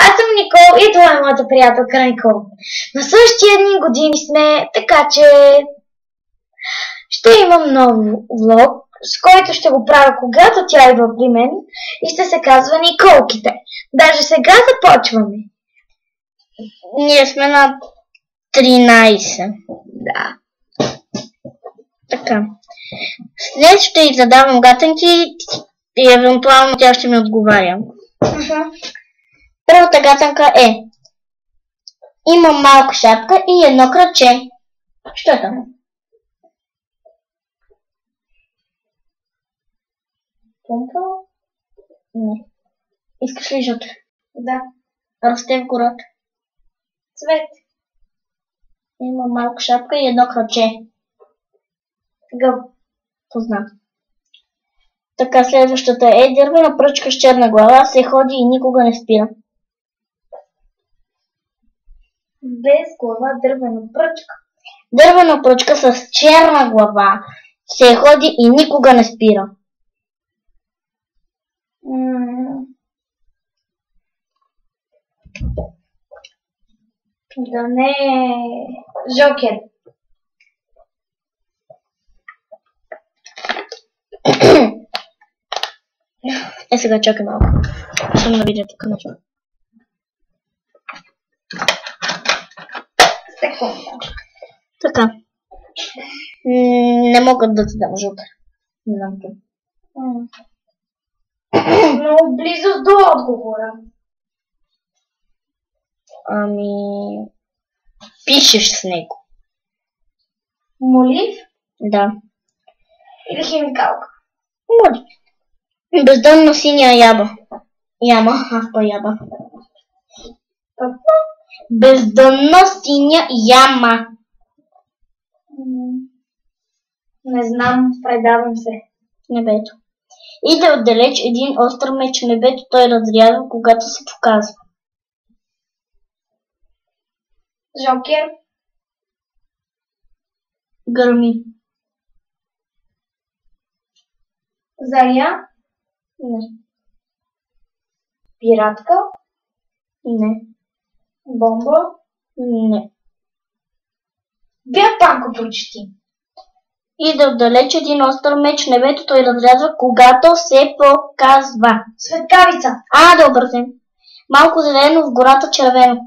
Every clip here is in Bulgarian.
Аз съм Никол и това е моята приятелка Никол. На същия дни години сме, така че ще имам нов влог, с който ще го правя когато тя идва при мен и ще се казва Николките. Даже сега започваме. Ние сме на 13. Да. Така. След ще й задавам гатанки и евентуално тя ще ми отговаря. Първата гатанка е: има малка шапка и едно краче. Що е там? Помпа? Не. Искаш ли жълта? Да. Расте в гората. Цвет. Има малка шапка и едно краче. Гъб. Познат. Така, следващата е: дървена пръчка с черна глава, се ходи и никога не спира. Без глава дървена пръчка. Дървена пръчка с черна глава, се ходи и никога не спира. Да не е Жокер. Сега чакай малко. Съм на видеото към начало. Така. Не мога да ти дам Жокер. Не знам как. Много близо до отговора. Пишеш с него. Молив Да. или химикалка? Молив. Бездънна синя яма. Яма. Бездънна синя яма. Не знам, предавам се. Небето. Иде отдалеч един остър меч в небето, той разрязва, когато се показва. Жокер. Гърми. Заря. Не. Пиратка. Не. Бомба. Не. Бях панко прочети. Иде отдалеч един остър меч в небето, той разрязва, когато се показва. Светкавица. Добър ден. Малко зелено, в гората червено.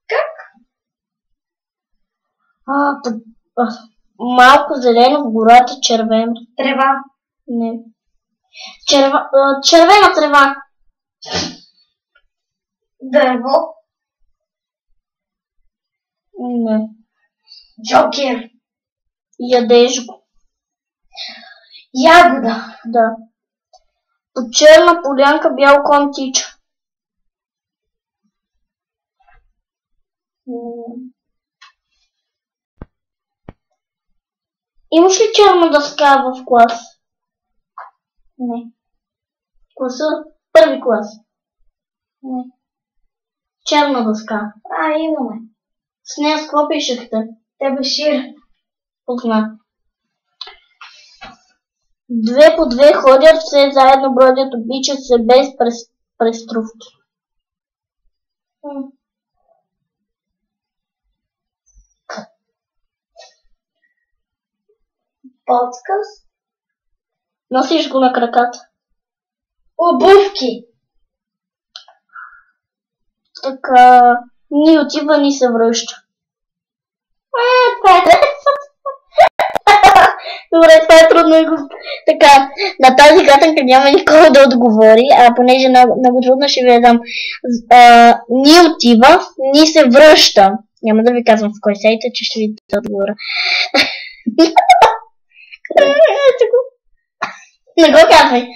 Как? Малко зелено, в гората червено. Трева. Не. Червена трева. Дърво. Не. Жокер. Ядеш го. Ягода. Да. По черна полянка бял кон тича. Имаш ли черна дъска в клас? Не. Класа? Първи клас. Не. Черна дъска. Имаме. С нея с какво пишехте? Тебешир. Позна. 2 по 2 ходят, все заедно бродят, обичат се без преструвки. Подсказ. Носиш го на краката. Обувки. Така, ни отива, ни се връща. Това е Добре, това е трудно. Така, на тази гатанка няма никой да отговори, а понеже много трудно ще ви я дам. Ни отива, ни се връща. Няма да ви казвам в кой сайт, че ще видите отговора. Не го казвай.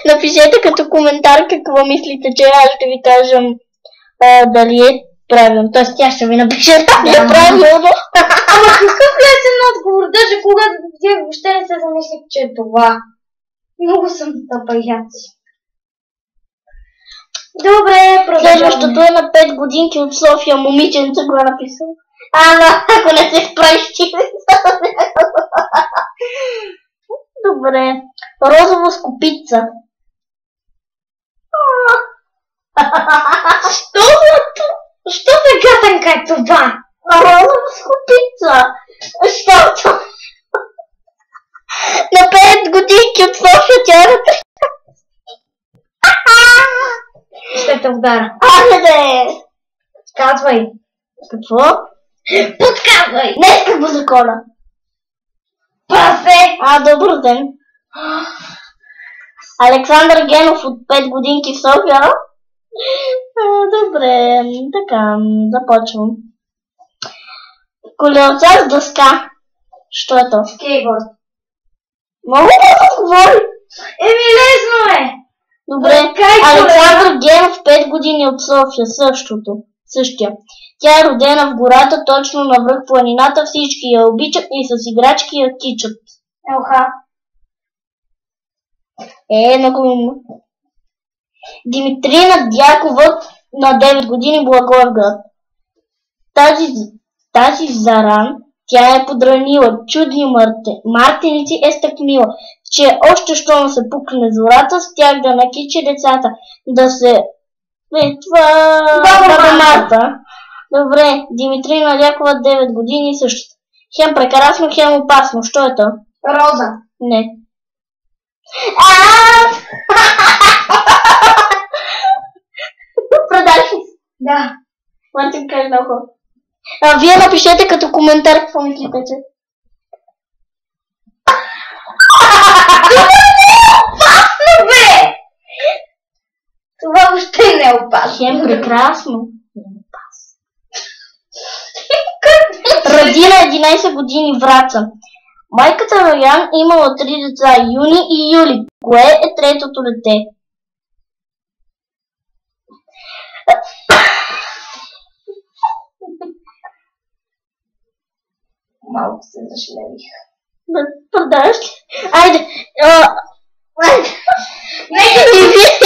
Напишете като коментар какво мислите, че аз ще ви кажам дали е правилно. Тоест тя ще ви напише дали е правилно. Ама какъв лесен отговор, даже когато вие въобще не се замислих, че е това. Много съм тъпаяц. Добре, продължаваме. Следващото е на 5 годинки от София. Момиченце го е написал. Ако не се справиш, ти Добре. Розова скопица. Що за гатанка е това? Розова скопица. Защото на 5 годинки от София тя е. Ще те удара. Айде! Казвай. Какво? Подказвай. Днеска го закона. Прасе. Добър ден. Александър Генов от 5 годинки в София. Добре, така, започвам. Колелца с дъска. Що е то? Скейтборд. Мога да отговори? Лесно е. Добре, Александър Генов 5 години от София. Същия. Тя е родена в гората, точно навръх планината. Всички я обичат и с играчки я кичат. Елха. Много умно. Димитрина Дякова на 9 години, Благоевград. Тази заран тя е подранила. Чудни мартеници е стъкмила, че още щом се пукне зората, с тях да накичи децата. Да се... Баба Марта. Добре, Димитрина Дякова 9 години същото. Хем прекрасно, хем опасно. Що е то? Роза. Не. Продаш ли? Да. Мартин каже много. Вие напишете като коментар какво мислите. Опасно, бе! Това въобще не е опасно. Хем прекрасно. Роди на 11 години Враца. Майката Роян имала 3 деца, Юни и Юли. Кое е третото дете? Малко се зашлевих. Да продаваш ли? Айде.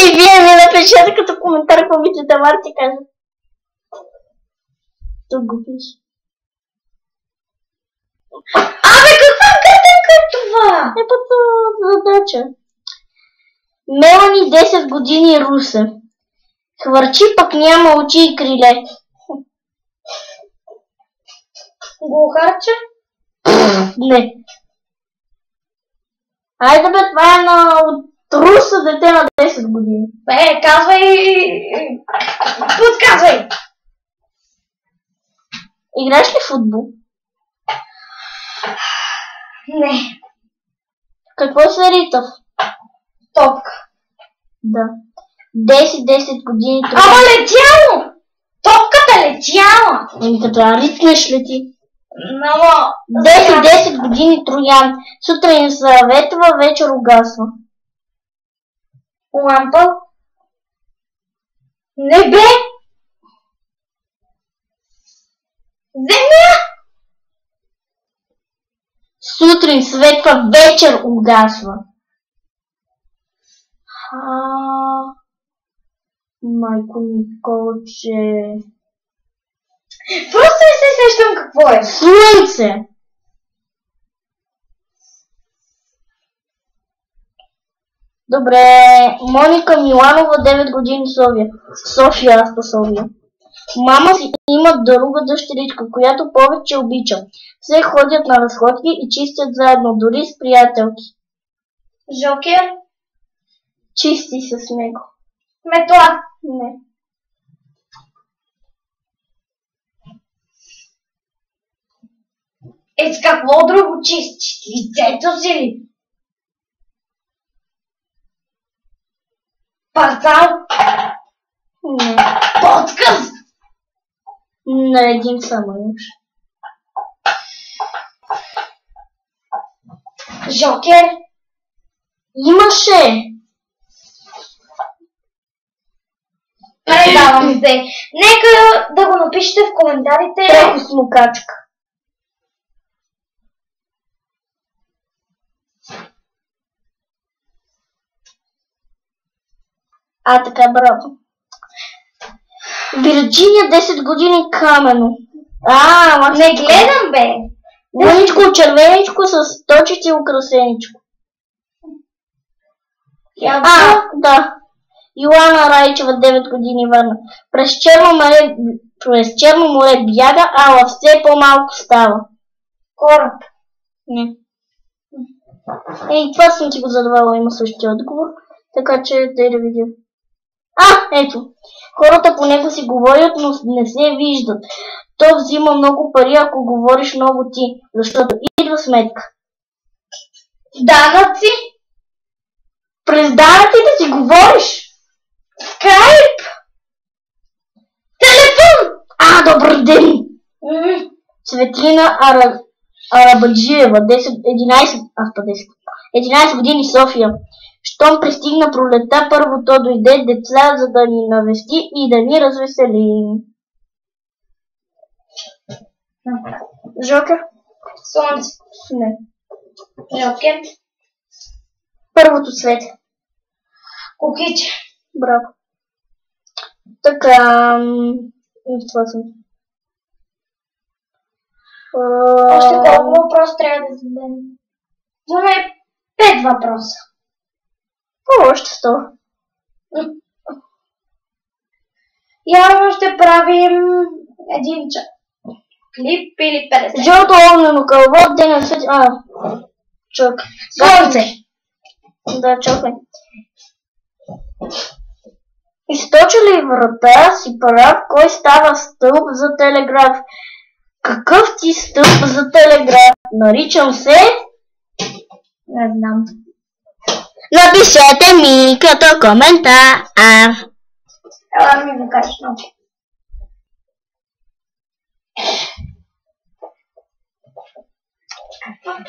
И вие ми напишете като коментар какво мислите, Марти каже. Тук го пише. Каква картинка е това? Задача. Мелани 10 години Русе. Хвърчи, пък няма очи и криле. Глухарче? Не. Айде бе, това е на Руса дете на 10 години. Казвай... Подказвай. Играеш ли футбол? Не. Какво се ритав? Топка. Да. 10 години. Ама летяло! Топката летяла! Като ритнеш ли ти? Много... 10 години Троян. Сутрин съветва, вечер угасва. Лампа? Не бе! Земя! Сутрин светва, вечер угасва. Майко Николче. Просто не се сещам какво е. Слънце. Добре, Моника Миланова, 9 години София. Мама си има друга дъщеричка, която повече обича. Все ходят на разходки и чистят заедно, дори с приятелки. Жокер? Чисти се с него. Метла? Не. С какво друго чистиш? Лицето си ли? Парцал? Не. Подказ? На един само имаш. Жокер? Имаше! Предавам се. Нека да го напишете в коментарите. Треко смукачка. Така, браво. Вирджиния 10 години Камено. Не гледам, бе. Лъничко червеничко с точици украсеничко. Да. Йоана Райчева, 9 години, върна. През Черно море бяга, ала все по-малко става. Кораб. Не. Това съм ти го задавала, има същия отговор. Така че дай да видя. Ето. Хората по него си говорят, но не се виждат. То взима много пари, ако говориш много ти, защото идва сметка. Данъци? През данъците си говориш. Скайп? Телефон? Добър ден! Цветлина Арабаджиева, 11 години, София. Щом пристигна пролетта, първо то дойде деца, за да ни навести и да ни развесели. Жокер? Слънце. Не. Жокер. Първото цвете. Кукиче. Браво. Така. Това съм. Още колко въпроса трябва да зададем? Имаме 5 въпроса. Още 100. Явно ще правим един клип или 50. Жълто огнено кълбо, ден на свети... Чок. Слънце. Да, чокай. Източи ли врата си прав, кой става стълб за телеграф? Какъв ти стълб за телеграф? Наричам се... Не знам. Напишете ми като коментар. Ела ми го кажеш много.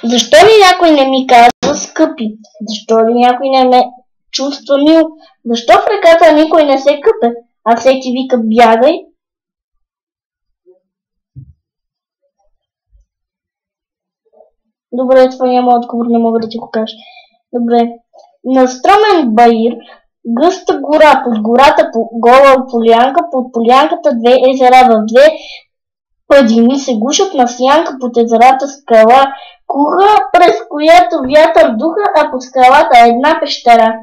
Защо ли някой не ми казва скъпи? Защо ли някой не ме чувства мил? Защо в реката никой не се къпе, а всеки вика бягай? Добре, това няма отговор, не мога да ти го кажа. Добре. На стръмен баир, гъста гора, под гората гола полянка, под полянката 2 езера, в 2 падини се гушат на сянка, под езерата скала куха, през която вятър духа, а под скалата една пещера.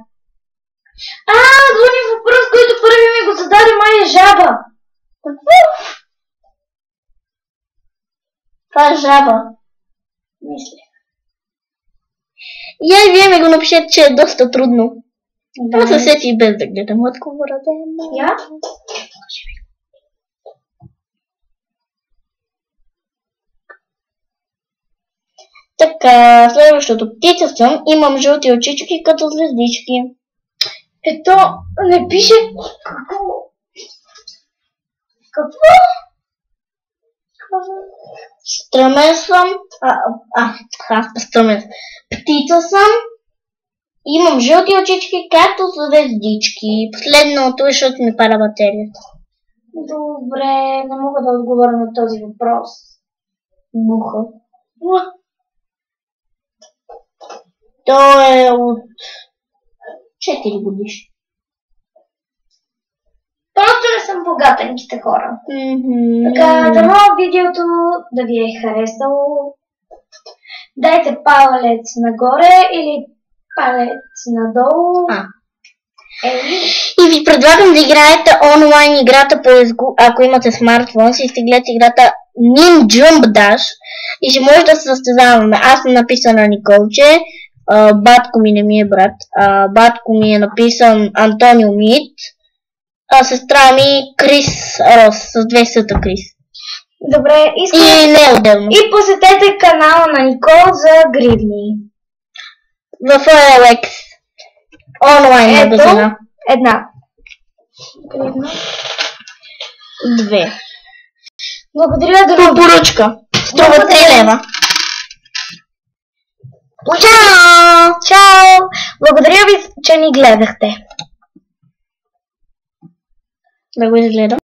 Звъни въпрос, който първи ми го зададе моя жаба. Какво? Това е жаба. Мисля. И вие ми го напишете, че е доста трудно. Това се сети без да гледам отговора. Я? Така, следващото. Птица съм, имам жълти очички като звездички. Ето, не пише какво? Стръмен съм. Стръмен. Птица съм. Имам жълти очички като звездички. Последното, защото ми пада батерията. Добре, не мога да отговоря на този въпрос. Буха. Той е от 4 годишни. Просто не съм богатенките хора. Така, дано видеото да ви е харесало. Дайте палец нагоре или палец надолу. И ви предлагам да играете онлайн играта по ако имате смартфон, си изтеглете играта Ninjump Dash и ще може да се състезаваме. Аз съм написана Николче, батко ми не ми е брат, батко ми е написан Антонио Мит, а сестра ми Крис Рос, с 2 съта Крис. Добре, и не отделно. И посетете канала на Никол за гривни. В OLX. Онлайн магазина. Една. Гривна. 2. Благодаря да по поръчка. Струва 3 лева. Чао! Чао! Благодаря ви, че ни гледахте. Да го изгледам.